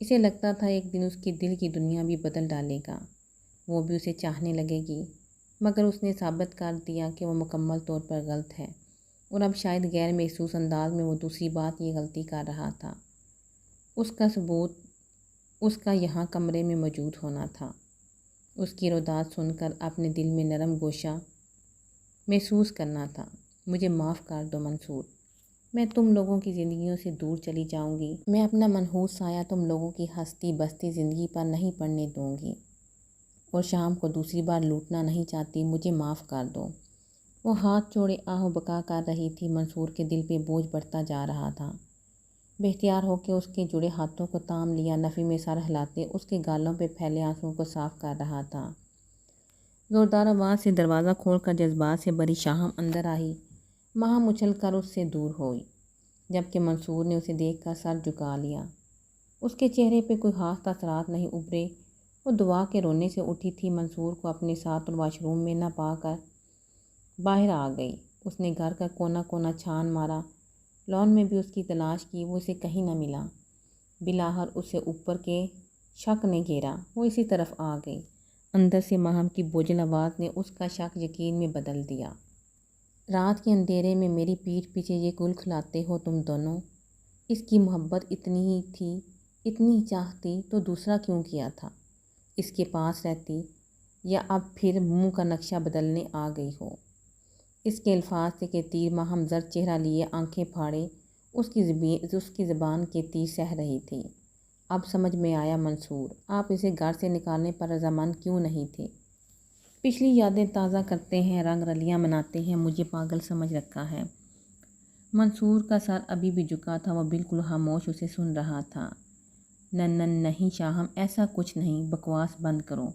اسے لگتا تھا ایک دن اس کے دل کی دنیا بھی بدل ڈالے گا، وہ بھی اسے چاہنے لگے گی، مگر اس نے ثابت کر دیا کہ وہ مکمل طور پر غلط ہے، اور اب شاید غیر محسوس انداز میں وہ دوسری بات یہ غلطی کر رہا تھا۔ اس کا ثبوت اس کا یہاں کمرے میں موجود ہونا تھا۔ اس کی روداد سن کر اپنے دل میں نرم گوشہ محسوس کرنا تھا۔ مجھے معاف کر دو منصور، میں تم لوگوں کی زندگیوں سے دور چلی جاؤں گی، میں اپنا منحوس سایہ تم لوگوں کی ہستی بستی زندگی پر نہیں پڑنے دوں گی، اور شام کو دوسری بار لوٹنا نہیں چاہتی، مجھے معاف کر دو۔ وہ ہاتھ جوڑے آہ و بکا کر رہی تھی۔ منصور کے دل پہ بوجھ بڑھتا جا رہا تھا۔ بے اختیار ہو کے اس کے جڑے ہاتھوں کو تام لیا، نفی میں سر ہلاتے اس کے گالوں پہ پھیلے آنسوؤں کو صاف کر رہا تھا۔ زوردار آواز سے دروازہ کھول کر جذبات سے بھری شاہم اندر آئی۔ ماہم اچھل کر اس سے دور ہوئی، جبکہ منصور نے اسے دیکھ کر سر جھکا لیا۔ اس کے چہرے پہ کوئی خاص تاثرات نہیں ابھرے۔ وہ دعا کے رونے سے اٹھی تھی، منصور کو اپنے ساتھ اور واش روم میں نہ پا کر باہر آ گئی۔ اس نے گھر کا کونا کونا چھان مارا، لان میں بھی اس کی تلاش کی، وہ اسے کہیں نہ ملا۔ بلاخر اسے اوپر کے شک نے گھیرا، وہ اسی طرف آ گئی۔ اندر سے ماہم کی بوجھل آواز نے اس کا شک یقین میں بدل دیا۔ رات کے اندھیرے میں میری پیٹھ پیچھے یہ گل کھلاتے ہو تم دونوں؟ اس کی محبت اتنی ہی تھی، اتنی ہی چاہتی تو دوسرا کیوں کیا تھا؟ اس کے پاس رہتی، یا اب پھر منہ کا نقشہ بدلنے آ گئی ہو؟ اس کے الفاظ تھے کہ تیر ماہم زرد چہرہ لیے آنکھیں پھاڑے اس کی زبان کے تیر سہ رہی تھی۔ اب سمجھ میں آیا منصور، آپ اسے گھر سے نکالنے پر رضامند کیوں نہیں تھے؟ پچھلی یادیں تازہ کرتے ہیں، رنگ رلیاں مناتے ہیں، مجھے پاگل سمجھ رکھا ہے۔ منصور کا سر ابھی بھی جھکا تھا، وہ بالکل خاموش اسے سن رہا تھا۔ نہیں شاہم، ایسا کچھ نہیں، بکواس بند کرو۔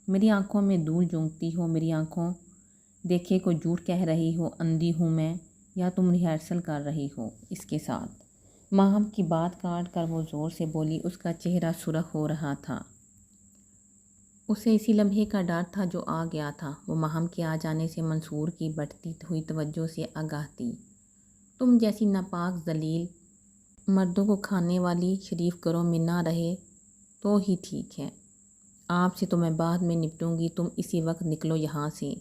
میری آنکھوں میں دھول جھونکتی ہو، میری آنکھوں دیکھے کو جھوٹ کہہ رہی ہو، اندھی ہوں میں، یا تم ریہرسل کر رہی ہو اس کے ساتھ؟ ماہم کی بات کاٹ کر وہ زور سے بولی، اس کا چہرہ سرخ ہو رہا تھا۔ اسے اسی لمحے کا ڈر تھا جو آ گیا تھا۔ وہ ماہم کے آ جانے سے منصور کی بڑھتی ہوئی توجہ سے آگاہ تھی۔ تم جیسی ناپاک ذلیل مردوں کو کھانے والی شریف گھروں میں نہ رہے تو ہی ٹھیک ہے۔ آپ سے تو میں بعد میں نپٹوں گی، تم اسی وقت نکلو یہاں سے۔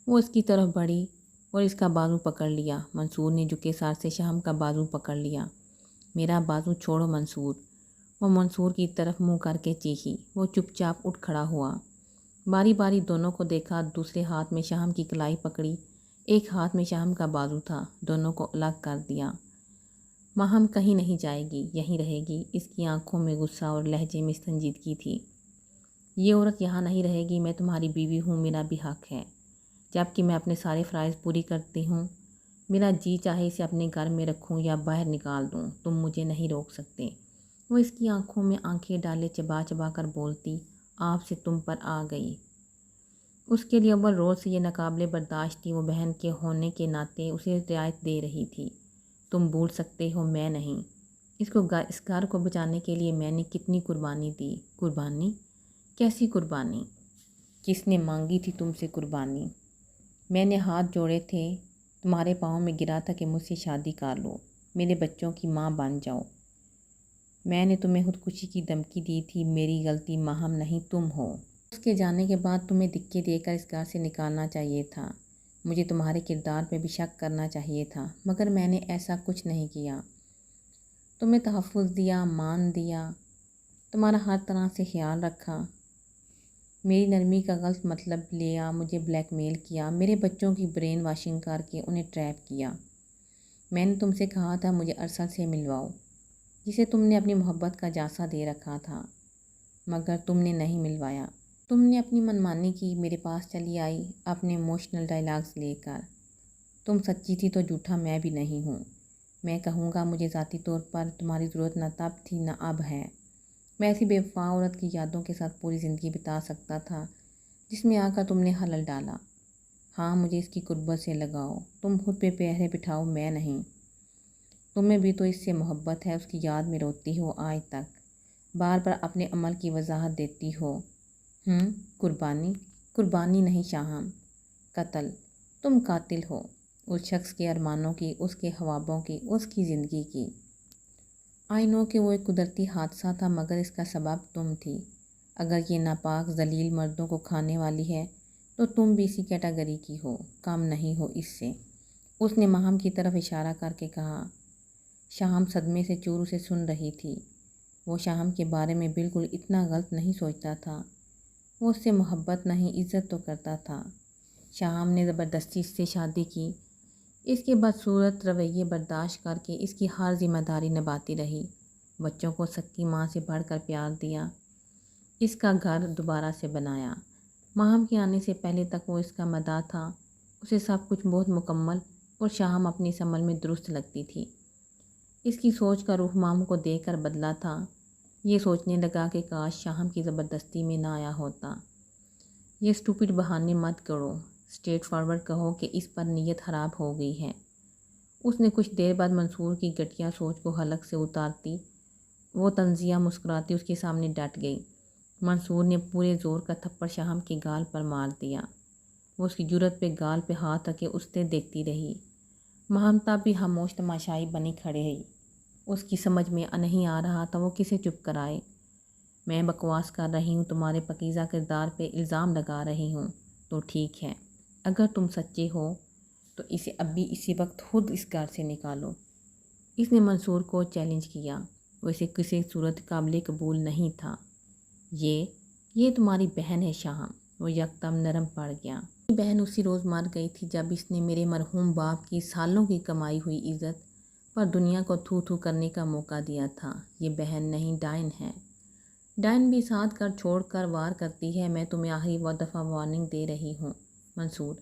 وہ اس کی طرف بڑھی اور اس کا بازو پکڑ لیا۔ منصور نے جھکے سر سے شاہم کا بازو پکڑ لیا۔ میرا بازو چھوڑو منصور، وہ منصور کی طرف منہ کر کے چیخی۔ وہ چپ چاپ اٹھ کھڑا ہوا، باری باری دونوں کو دیکھا، دوسرے ہاتھ میں شاہم کی کلائی پکڑی، ایک ہاتھ میں شاہم کا بازو تھا، دونوں کو الگ کر دیا۔ ماہم کہیں نہیں جائے گی، یہیں رہے گی۔ اس کی آنکھوں میں غصہ اور لہجے میں سنجیدگی تھی۔ یہ عورت یہاں نہیں رہے گی، میں تمہاری بیوی ہوں، میرا بھی حق ہے، جبکہ میں اپنے سارے فرائض پوری کرتی ہوں۔ میرا جی چاہے اسے اپنے گھر میں رکھوں یا باہر نکال دوں، تم مجھے نہیں روک سکتے۔ وہ اس کی آنکھوں میں آنکھیں ڈالے چبا چبا کر بولتی، آپ سے تم پر آ گئی۔ اس کے لیے اول روز سے یہ ناقابل برداشت تھی۔ وہ بہن کے ہونے کے ناطے اسے رعایت دے رہی تھی۔ تم بھول سکتے ہو، میں نہیں۔ اس گھر کو بچانے کے لیے میں نے کتنی قربانی دی۔ قربانی؟ کیسی قربانی؟ کس نے مانگی تھی تم سے قربانی؟ میں نے ہاتھ جوڑے تھے، تمہارے پاؤں میں گرا تھا کہ مجھ سے شادی کر لو، میرے بچوں کی ماں بن جاؤ۔ میں نے تمہیں خودکشی کی دھمکی دی تھی، میری غلطی ماہم نہیں تم ہو۔ اس کے جانے کے بعد تمہیں دھکے دے کر اس گھر سے نکالنا چاہیے تھا، مجھے تمہارے کردار پہ بھی شک کرنا چاہیے تھا، مگر میں نے ایسا کچھ نہیں کیا۔ تمہیں تحفظ دیا، مان دیا، تمہارا ہر طرح سے خیال رکھا، میری نرمی کا غلط مطلب لیا، مجھے بلیک میل کیا، میرے بچوں کی برین واشنگ کر کے انہیں ٹریپ کیا۔ میں نے تم سے کہا تھا مجھے ارسل سے ملواؤ، جسے تم نے اپنی محبت کا جاسا دے رکھا تھا، مگر تم نے نہیں ملوایا۔ تم نے اپنی منمانی کی، میرے پاس چلی آئی اپنے ایموشنل ڈائلاگز لے کر۔ تم سچی تھی تو جھوٹا میں بھی نہیں ہوں۔ میں کہوں گا مجھے ذاتی طور پر تمہاری ضرورت نہ تب تھی نہ اب ہے۔ میں ایسی بے وفا عورت کی یادوں کے ساتھ پوری زندگی بتا سکتا تھا جس میں آ کر تم نے حلل ڈالا۔ ہاں، مجھے اس کی قربت سے لگاؤ، تم خود پہ پہرے بٹھاؤ، میں نہیں۔ تمہیں بھی تو اس سے محبت ہے، اس کی یاد میں روتی ہو آج تک، بار بار اپنے عمل کی وضاحت دیتی ہو۔ قربانی؟ قربانی نہیں شاہم، قتل۔ تم قاتل ہو، اس شخص کے ارمانوں کی، اس کے خوابوں کی، اس کی زندگی کی۔ آئی نو کہ وہ ایک قدرتی حادثہ تھا، مگر اس کا سبب تم تھی۔ اگر یہ ناپاک ذلیل مردوں کو کھانے والی ہے تو تم بھی اسی کیٹیگری کی ہو، کم نہیں ہو اس سے۔ اس نے ماہم کی طرف اشارہ کر کے کہا۔ شاہم صدمے سے چور اسے سن رہی تھی۔ وہ شاہم کے بارے میں بالکل اتنا غلط نہیں سوچتا تھا۔ وہ اس سے محبت نہیں، عزت تو کرتا تھا۔ شاہم نے زبردستی اس سے شادی کی، اس کے بدصورت رویے برداشت کر کے اس کی ہر ذمہ داری نبھاتی رہی، بچوں کو سکی ماں سے بڑھ کر پیار دیا، اس کا گھر دوبارہ سے بنایا۔ ماہم کے آنے سے پہلے تک وہ اس کا مداح تھا، اسے سب کچھ بہت مکمل اور شاہم اپنی اس عمل میں درست لگتی تھی۔ اس کی سوچ کا رخ ماہم کو دیکھ کر بدلا تھا۔ یہ سوچنے لگا کہ کاش شاہم کی زبردستی میں نہ آیا ہوتا۔ یہ سٹوپڈ بہانے مت کرو، اسٹریٹ فارورڈ کہو کہ اس پر نیت خراب ہو گئی ہے۔ اس نے کچھ دیر بعد منصور کی گھٹیا سوچ کو حلق سے اتارتی وہ طنزیہ مسکراتی اس کے سامنے ڈٹ گئی۔ منصور نے پورے زور کا تھپڑ شاہم کے گال پر مار دیا۔ وہ اس کی جرأت پہ گال پہ ہاتھ رکھے اسے دیکھتی رہی۔ ماہم تب بھی خاموش تماشائی بنی کھڑی رہی۔ اس کی سمجھ میں نہیں آ رہا تھا وہ کسے چپ کرائے۔ میں بکواس کر رہی ہوں، تمہارے پاکیزہ کردار پہ الزام لگا رہی ہوں تو ٹھیک ہے، اگر تم سچے ہو تو اسے ابھی اسی وقت خود اس گھر سے نکالو۔ اس نے منصور کو چیلنج کیا۔ وہ اسے کسی صورت قابل قبول نہیں تھا۔ یہ تمہاری بہن ہے شاہم۔ وہ یکدم نرم پڑ گیا۔ میری بہن اسی روز مر گئی تھی جب اس نے میرے مرحوم باپ کی سالوں کی کمائی ہوئی عزت پر دنیا کو تھو تھو کرنے کا موقع دیا تھا۔ یہ بہن نہیں، ڈائن ہے۔ ڈائن بھی ساتھ کر چھوڑ کر وار کرتی ہے۔ میں تمہیں آخری دفعہ وارننگ دے رہی ہوں منصور،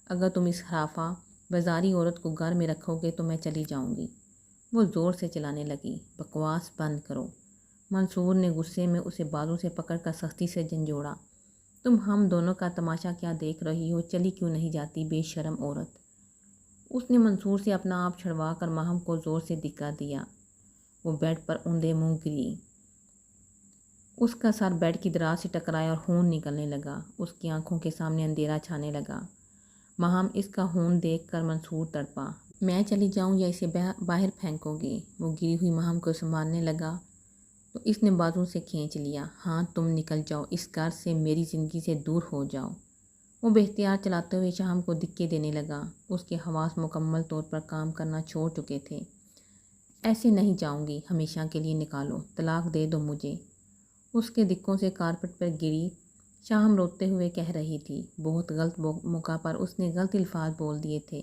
اگر تم اس خرافہ بازاری عورت کو گھر میں رکھو گے تو میں چلی جاؤں گی۔ وہ زور سے چلانے لگی۔ بکواس بند کرو۔ منصور نے غصے میں اسے بازو سے پکڑ کر سختی سے جھنجھوڑا۔ تم ہم دونوں کا تماشا کیا دیکھ رہی ہو؟ چلی کیوں نہیں جاتی بے شرم عورت؟ اس نے منصور سے اپنا آپ چھڑوا کر ماہم کو زور سے دھکا دیا۔ وہ بیڈ پر اوندے منہ گری۔ اس کا سر بیڈ کی دراز سے ٹکرایا اور خون نکلنے لگا۔ اس کی آنکھوں کے سامنے اندھیرا چھانے لگا۔ ماہم اس کا خون دیکھ کر منصور تڑپا۔ میں چلی جاؤں یا اسے باہر پھینکو گے؟ وہ گری ہوئی ماہم کو سنبھالنے لگا تو اس نے بازو سے کھینچ لیا۔ ہاں تم نکل جاؤ اس گھر سے، میری زندگی سے دور ہو جاؤ۔ وہ بے اختیار چلاتے ہوئے شاہم کو دھکے دینے لگا۔ اس کے حواس مکمل طور پر کام کرنا چھوڑ چکے تھے۔ ایسے نہیں جاؤں گی، ہمیشہ کے لیے نکالو، طلاق دے دو مجھے۔ اس کے دھکوں سے کارپٹ پر گری۔ شاہم روتے ہوئے کہہ رہی تھی۔ بہت غلط موقع پر اس نے غلط الفاظ بول دیے تھے۔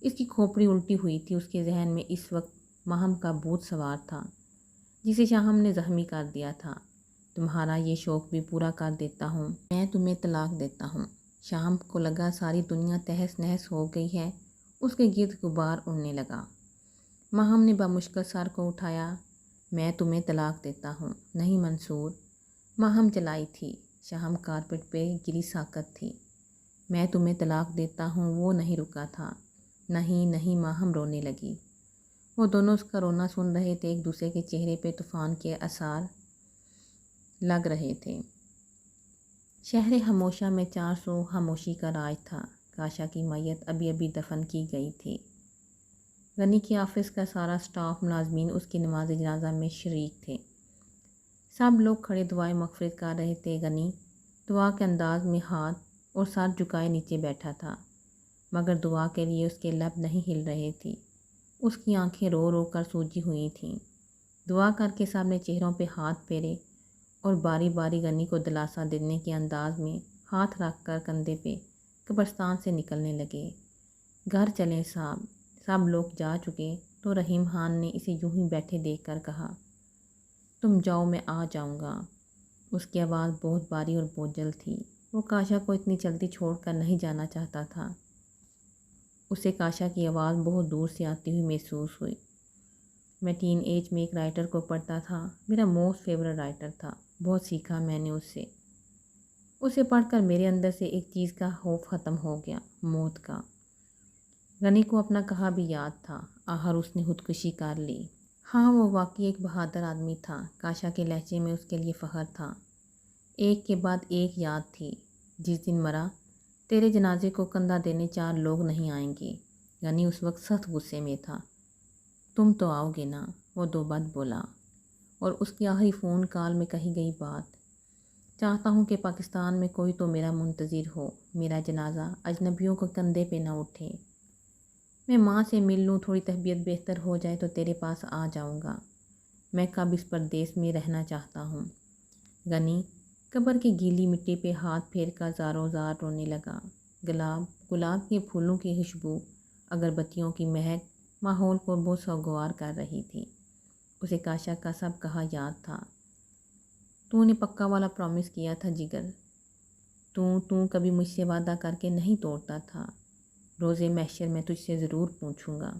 اس کی کھوپڑی الٹی ہوئی تھی۔ اس کے ذہن میں اس وقت ماہم کا بھوت سوار تھا جسے شاہم نے زخمی کر دیا تھا۔ تمہارا یہ شوق بھی پورا کر دیتا ہوں، میں تمہیں طلاق دیتا ہوں۔ شاہم کو لگا ساری دنیا تہس نہس ہو گئی ہے۔ اس کے گرد غبار اڑنے لگا۔ ماہم نے بمشکل سر کو اٹھایا۔ میں تمہیں طلاق دیتا ہوں۔ نہیں منصور۔ ماہم چلائی تھی۔ شاہم کارپٹ پہ گری ساکت تھی۔ میں تمہیں طلاق دیتا ہوں۔ وہ نہیں رکا تھا۔ نہیں نہیں، ماہم رونے لگی۔ وہ دونوں اس کا رونا سن رہے تھے۔ ایک دوسرے کے چہرے پہ طوفان کے آثار لگ رہے تھے۔ شہر خاموشہ میں 400 خاموشی کا راج تھا۔ کاشا کی میت ابھی دفن کی گئی تھی۔ غنی کے آفس کا سارا سٹاف، ملازمین اس کی نماز جنازہ میں شریک تھے۔ سب لوگ کھڑے دعائیں مغفرت کر رہے تھے۔ غنی دعا کے انداز میں ہاتھ اور سر جھکائے نیچے بیٹھا تھا، مگر دعا کے لیے اس کے لب نہیں ہل رہے تھے۔ اس کی آنکھیں رو رو کر سوجی ہوئی تھیں۔ دعا کر کے سب نے چہروں پہ ہاتھ پھیرے اور باری باری غنی کو دلاسا دینے کے انداز میں ہاتھ رکھ کر کندھے پہ قبرستان سے نکلنے لگے۔ گھر چلیں صاحب۔ سب لوگ جا چکے تو رحیم خان نے اسے یوں ہی بیٹھے دیکھ کر کہا، تم جاؤ میں آ جاؤں گا۔ اس کی آواز بہت بھاری اور بوجھل تھی۔ وہ کاشا کو اتنی جلدی چھوڑ کر نہیں جانا چاہتا تھا۔ اسے کاشا کی آواز بہت دور سے آتی ہوئی محسوس ہوئی۔ میں ٹین ایج میں ایک رائٹر کو پڑھتا تھا، میرا موسٹ فیورٹ رائٹر تھا، بہت سیکھا میں نے اس سے۔ اسے پڑھ کر میرے اندر سے ایک چیز کا خوف ختم ہو گیا، موت کا۔ غنی کو اپنا کہا بھی یاد تھا، آخر اس نے خودکشی کر لی۔ ہاں وہ واقعی ایک بہادر آدمی تھا۔ کاشا کے لہجے میں اس کے لیے فخر تھا۔ ایک کے بعد ایک یاد تھی۔ جس دن مرا، تیرے جنازے کو کندھا دینے 4 لوگ نہیں آئیں گے۔ غنی اس وقت سخت غصے میں تھا۔ تم تو آؤ گے نا؟ وہ دو بات بولا، اور اس کی آخری فون کال میں کہی گئی بات، چاہتا ہوں کہ پاکستان میں کوئی تو میرا منتظر ہو، میرا جنازہ اجنبیوں کو کندھے پہ نہ اٹھے، میں ماں سے مل لوں، تھوڑی طبیعت بہتر ہو جائے تو تیرے پاس آ جاؤں گا، میں کب اس پردیس میں رہنا چاہتا ہوں۔ غنی قبر کی گیلی مٹی پہ ہاتھ پھیر کر زاروں زار رونے لگا۔ گلاب کے پھولوں کی خوشبو، اگربتیوں کی مہک ماحول کو بہت سوگوار کر رہی تھی۔ اسے کاشا کا سب کہا یاد تھا۔ تو نے پکا والا پرومس کیا تھا جگر، تو کبھی مجھ سے وعدہ کر کے نہیں توڑتا تھا۔ روزے محشر میں تجھ سے ضرور پوچھوں گا،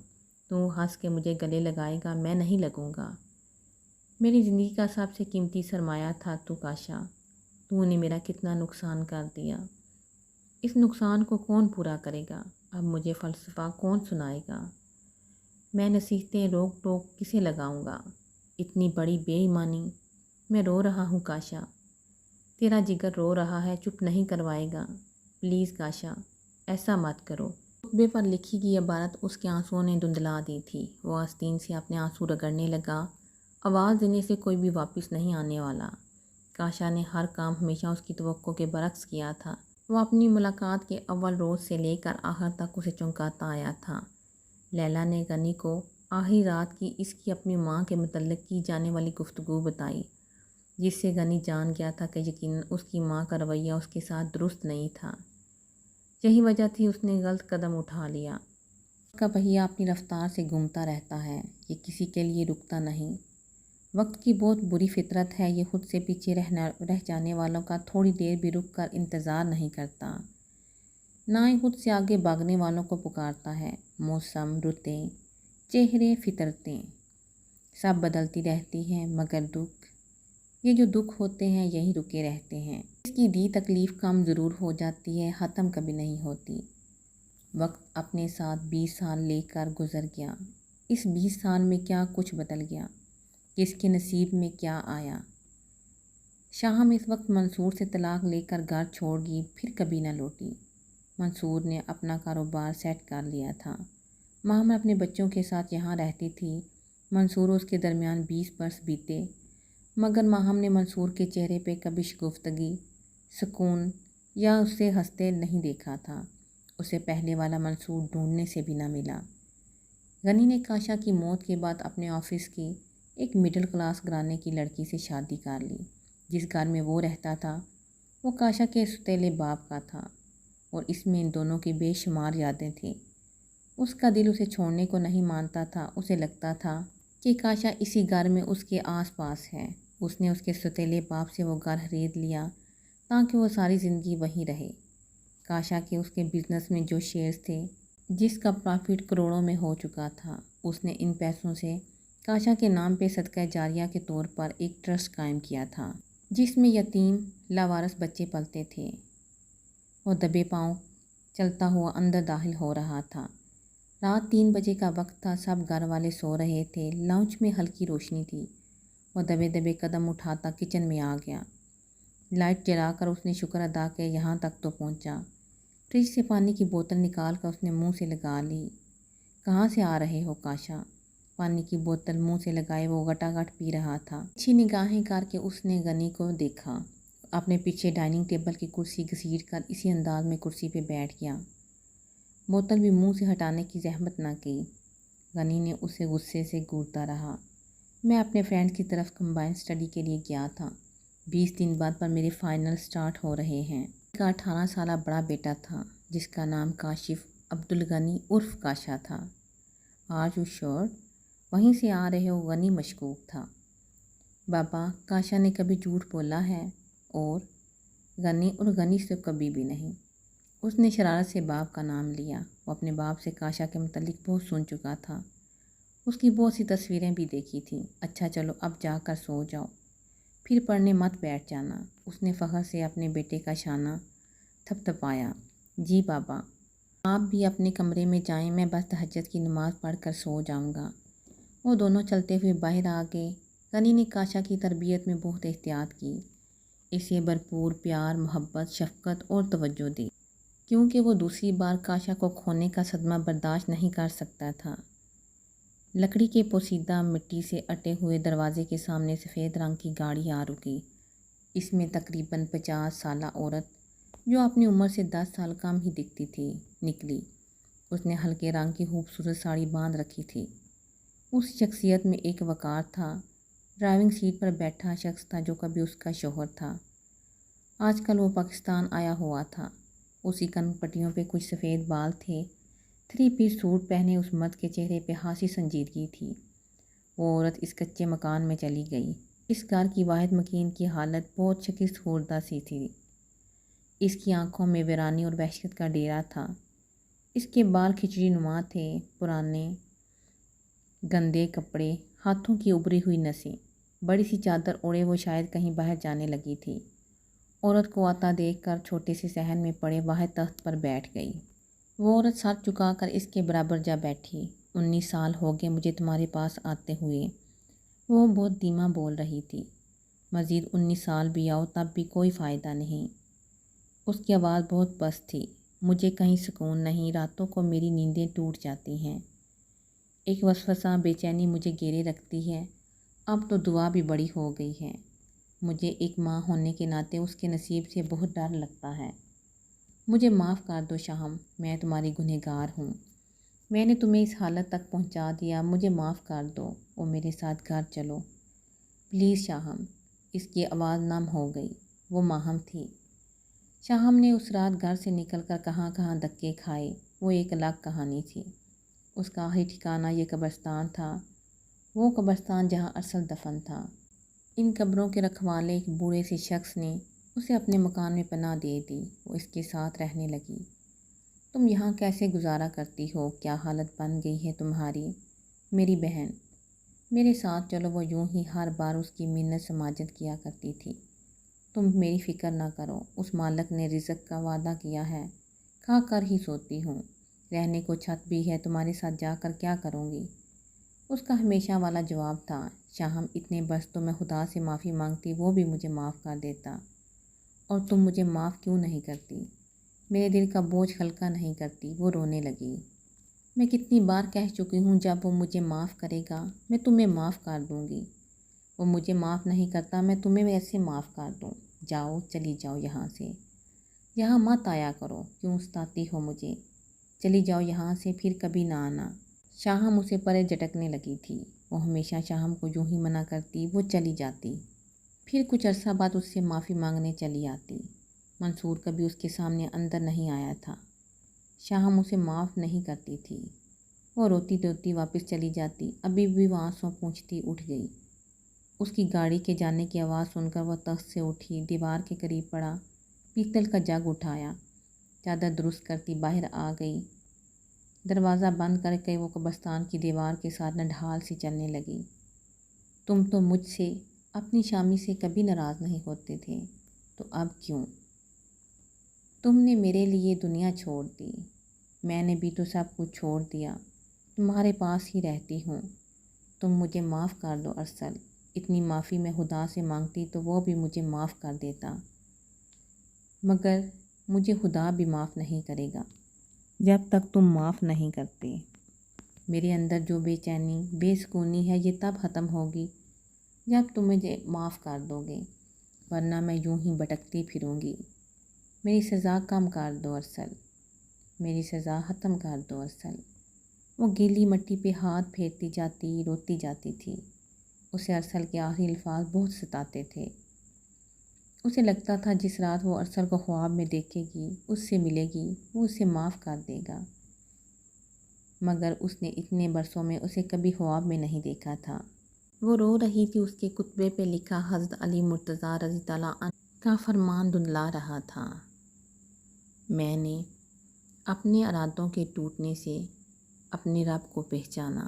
تو ہنس کے مجھے گلے لگائے گا، میں نہیں لگوں گا۔ میری زندگی کا سب سے قیمتی سرمایہ تھا تو کاشا، تو نے میرا کتنا نقصان کر دیا۔ اس نقصان کو کون پورا کرے گا؟ اب مجھے فلسفہ کون سنائے گا؟ میں نصیحتیں روک ٹوک کسے لگاؤں گا؟ اتنی بڑی بے ایمانی۔ میں رو رہا ہوں کاشا، تیرا جگر رو رہا ہے، چپ نہیں کروائے گا۔ پلیز کاشا، ایسا مت کرو۔ خطبے پر لکھی گئی عبارت اس کے آنسوؤں نے دھندلا دی تھی۔ وہ آستین سے اپنے آنسو رگڑنے لگا۔ آواز دینے سے کوئی بھی واپس نہیں آنے والا۔ کاشا نے ہر کام ہمیشہ اس کی توقع کے برعکس کیا تھا۔ وہ اپنی ملاقات کے اول روز سے لے کر آخر تک اسے چونکاتا آیا تھا۔ لیلا نے غنی کو آخری رات کی اس کی اپنی ماں کے متعلق کی جانے والی گفتگو بتائی، جس سے غنی جان گیا تھا کہ یقیناً اس کی ماں کا رویہ اس کے ساتھ درست نہیں تھا۔ یہی وجہ تھی اس نے غلط قدم اٹھا لیا۔ اس کا پہیہ اپنی رفتار سے گھومتا رہتا ہے، یہ کسی کے لیے رکتا نہیں۔ وقت کی بہت بری فطرت ہے، یہ خود سے پیچھے رہ جانے والوں کا تھوڑی دیر بھی رک کر انتظار نہیں کرتا، نہ ہی خود سے آگے بھاگنے والوں کو پکارتا ہے۔ موسم، رتیں، چہرے، فطرتیں سب بدلتی رہتی ہیں، مگر یہ جو دکھ ہوتے ہیں یہی رکے رہتے ہیں۔ اس کی دی تکلیف کم ضرور ہو جاتی ہے، ختم کبھی نہیں ہوتی۔ وقت اپنے ساتھ 20 سال لے کر گزر گیا۔ اس 20 سال میں کیا کچھ بدل گیا، کس کے نصیب میں کیا آیا۔ شاہم اس وقت منصور سے طلاق لے کر گھر چھوڑ گئی، پھر کبھی نہ لوٹی۔ منصور نے اپنا کاروبار سیٹ کر لیا تھا۔ ماہم اپنے بچوں کے ساتھ یہاں رہتی تھی۔ منصور اور اس کے درمیان 20 برس بیتے، مگر ماہم نے منصور کے چہرے پہ کبھی شگفتگی، سکون یا اس سے ہنستے نہیں دیکھا تھا۔ اسے پہلے والا منصور ڈھونڈنے سے بھی نہ ملا۔ غنی نے کاشا کی موت کے بعد اپنے آفس کی ایک مڈل کلاس گھرانے کی لڑکی سے شادی کر لی۔ جس گھر میں وہ رہتا تھا وہ کاشا کے سوتیلے باپ کا تھا، اور اس میں ان دونوں کی بے شمار یادیں تھیں۔ اس کا دل اسے چھوڑنے کو نہیں مانتا تھا۔ اسے لگتا تھا کہ کاشا اسی گھر میں اس کے آس پاس ہے۔ اس نے اس کے سوتیلے باپ سے وہ گھر خرید لیا تاکہ وہ ساری زندگی وہیں رہے۔ کاشا کے اس کے بزنس میں جو شیئرز تھے، جس کا پرافٹ کروڑوں میں ہو چکا تھا، اس نے ان پیسوں سے کاشا کے نام پہ صدقہ جاریہ کے طور پر ایک ٹرسٹ قائم کیا تھا، جس میں یتیم لاوارث بچے پلتے تھے۔ وہ دبے پاؤں چلتا ہوا اندر داخل ہو رہا تھا۔ رات 3 بجے کا وقت تھا، سب گھر والے سو رہے تھے، لاؤنج میں ہلکی روشنی تھی۔ وہ دبے دبے قدم اٹھاتا کچن میں آ گیا۔ لائٹ جلا کر اس نے شکر ادا کہ یہاں تک تو پہنچا۔ فریج سے پانی کی بوتل نکال کر اس نے منہ سے لگا لی۔ کہاں سے آ رہے ہو کاشا؟ پانی کی بوتل منہ سے لگائے وہ گٹا گٹ پی رہا تھا۔ اچھی نگاہیں کر کے اس نے غنی کو دیکھا۔ اپنے پیچھے ڈائننگ ٹیبل کی کرسی گھسیٹ کر اسی انداز میں کرسی پہ بیٹھ گیا۔ بوتل بھی منہ سے ہٹانے کی زحمت نہ کی۔ غنی نے اسے غصے سے گھورتا رہا۔ میں اپنے فرینڈ کی طرف کمبائن اسٹڈی کے لیے گیا تھا۔ 20 دن بعد پر میرے فائنل سٹارٹ ہو رہے ہیں۔ کا 18 سالہ بڑا بیٹا تھا، جس کا نام کاشف عبدالغنی عرف کاشا تھا۔ آر یو شور؟ وہیں سے آ رہے ہو؟ غنی مشکوک تھا۔ بابا، کاشا نے کبھی جھوٹ بولا ہے؟ اور غنی سے کبھی بھی نہیں۔ اس نے شرارت سے باپ کا نام لیا۔ وہ اپنے باپ سے کاشا کے متعلق بہت سن چکا تھا۔ اس کی بہت سی تصویریں بھی دیکھی تھیں۔ اچھا چلو اب جا کر سو جاؤ، پھر پڑھنے مت بیٹھ جانا۔ اس نے فخر سے اپنے بیٹے کا شانہ تھپ تھپایا۔ جی بابا، آپ بھی اپنے کمرے میں جائیں، میں بس تہجد کی نماز پڑھ کر سو جاؤں گا۔ وہ دونوں چلتے ہوئے باہر آ گئے۔ غنی نے کاشا کی تربیت میں بہت احتیاط کی، اسے بھرپور پیار، محبت، شفقت اور توجہ دی، کیونکہ وہ دوسری بار کاشا کو کھونے کا صدمہ برداشت نہیں کر سکتا تھا۔ لکڑی کے پوسیدہ مٹی سے اٹے ہوئے دروازے کے سامنے سفید رنگ کی گاڑی آ رکی۔ اس میں تقریباً 50 سالہ عورت، جو اپنی عمر سے 10 سال کم ہی دکھتی تھی، نکلی۔ اس نے ہلکے رنگ کی خوبصورت ساڑی باندھ رکھی تھی۔ اس شخصیت میں ایک وقار تھا۔ ڈرائیونگ سیٹ پر بیٹھا شخص تھا جو کبھی اس کا شوہر تھا۔ آج کل وہ پاکستان آیا ہوا تھا۔ اس کی کن پٹیوں پہ کچھ سفید بال تھے۔ 3 پیس سوٹ پہنے اس مرد کے چہرے پہ خاصی سنجیدگی تھی۔ وہ عورت اس کچے مکان میں چلی گئی۔ اس گھر کی واحد مکین کی حالت بہت شکست خوردہ سی تھی۔ اس کی آنکھوں میں ویرانی اور وحشت کا ڈیرا تھا۔ اس کے بال کھچڑی نما تھے، پرانے گندے کپڑے، ہاتھوں کی ابری ہوئی نسیں، بڑی سی چادر اوڑھے وہ شاید کہیں باہر جانے لگی تھی۔ عورت کو آتا دیکھ کر چھوٹے سے صحن میں پڑے واحد تخت پر بیٹھ گئی۔ وہ عورت سر چکا کر اس کے برابر جا بیٹھی۔ 19 سال ہو گئے مجھے تمہارے پاس آتے ہوئے، وہ بہت دھیما بول رہی تھی۔ مزید 19 سال بھی آؤ تب بھی کوئی فائدہ نہیں۔ اس کی آواز بہت پست تھی۔ مجھے کہیں سکون نہیں، راتوں کو میری نیندیں ٹوٹ جاتی ہیں۔ ایک وسوسہ بے چینی مجھے گھیرے رکھتی ہے۔ اب تو دعا بھی بڑی ہو گئی ہے۔ مجھے ایک ماں ہونے کے ناطے اس کے نصیب سے بہت ڈر لگتا ہے۔ مجھے معاف کر دو شاہم، میں تمہاری گنہگار ہوں۔ میں نے تمہیں اس حالت تک پہنچا دیا، مجھے معاف کر دو اور میرے ساتھ گھر چلو پلیز شاہم۔ اس کی آواز نم ہو گئی۔ وہ ماہم تھی۔ شاہم نے اس رات گھر سے نکل کر کہاں کہاں دھکے کھائے، وہ ایک الگ کہانی تھی۔ اس کا آخری ٹھکانہ یہ قبرستان تھا، وہ قبرستان جہاں ارسل دفن تھا۔ ان قبروں کے رکھوالے ایک بوڑھے سے شخص نے اسے اپنے مکان میں پناہ دے دی۔ وہ اس کے ساتھ رہنے لگی۔ تم یہاں کیسے گزارا کرتی ہو؟ کیا حالت بن گئی ہے تمہاری؟ میری بہن، میرے ساتھ چلو۔ وہ یوں ہی ہر بار اس کی منت سماجت کیا کرتی تھی۔ تم میری فکر نہ کرو، اس مالک نے رزق کا وعدہ کیا ہے، کھا کر ہی سوتی ہوں۔ رہنے کو چھت بھی ہے، تمہارے ساتھ جا کر کیا کروں گی؟ اس کا ہمیشہ والا جواب تھا، شاہم اتنے بس تو میں خدا سے معافی مانگتی، وہ بھی مجھے معاف کر دیتا۔ اور تم مجھے معاف کیوں نہیں کرتی؟ میرے دل کا بوجھ ہلکا نہیں کرتی۔ وہ رونے لگی۔ میں کتنی بار کہہ چکی ہوں، جب وہ مجھے معاف کرے گا میں تمہیں معاف کر دوں گی۔ وہ مجھے معاف نہیں کرتا، میں تمہیں ویسے معاف کر دوں۔ جاؤ، چلی جاؤ یہاں سے، یہاں مت آیا کرو، کیوں ستاتی ہو مجھے؟ چلی جاؤ یہاں سے، پھر کبھی نہ آنا۔ شاہم اسے پرے جھٹکنے لگی تھی۔ وہ ہمیشہ شاہم کو یوں ہی منع کرتی، وہ چلی جاتی، پھر کچھ عرصہ بعد اس سے معافی مانگنے چلی آتی۔ منصور کبھی اس کے سامنے اندر نہیں آیا تھا۔ شاہم اسے معاف نہیں کرتی تھی۔ وہ روتی روتی واپس چلی جاتی، ابھی بھی وہ آنسوں پوچھتی اٹھ گئی۔ اس کی گاڑی کے جانے کی آواز سن کر وہ تخت سے اٹھی، دیوار کے قریب پڑا، پیتل کا جگ اٹھایا، چادر درست کرتی باہر آ گئی۔ دروازہ بند کر کے وہ قبرستان کی دیوار کے ساتھ نڈھال سی چلنے لگی۔ تم تو مجھ سے، اپنی شامی سے کبھی ناراض نہیں ہوتے تھے، تو اب کیوں؟ تم نے میرے لیے دنیا چھوڑ دی، میں نے بھی تو سب کچھ چھوڑ دیا، تمہارے پاس ہی رہتی ہوں۔ تم مجھے معاف کر دو ارسل۔ اتنی معافی میں خدا سے مانگتی تو وہ بھی مجھے معاف کر دیتا، مگر مجھے خدا بھی معاف نہیں کرے گا جب تک تم معاف نہیں کرتے۔ میرے اندر جو بے چینی، بے سکونی ہے، یہ تب ختم ہوگی جب تم مجھے معاف کر دو گے، ورنہ میں یوں ہی بھٹکتی پھروں گی۔ میری سزا کم کر دو ارسل، میری سزا ختم کر دو ارسل۔ وہ گیلی مٹی پہ ہاتھ پھیرتی جاتی، روتی جاتی تھی۔ اسے ارسل کے آخری الفاظ بہت ستاتے تھے۔ اسے لگتا تھا جس رات وہ ارسل کو خواب میں دیکھے گی، اس سے ملے گی، وہ اسے معاف کر دے گا، مگر اس نے اتنے برسوں میں اسے کبھی خواب میں نہیں دیکھا تھا۔ وہ رو رہی تھی، اس کے کتبے پہ لکھا حضرت علی مرتضیٰ رضی اللہ عنہ کا فرمان دھندلا رہا تھا۔ میں نے اپنے ارادوں کے ٹوٹنے سے اپنے رب کو پہچانا۔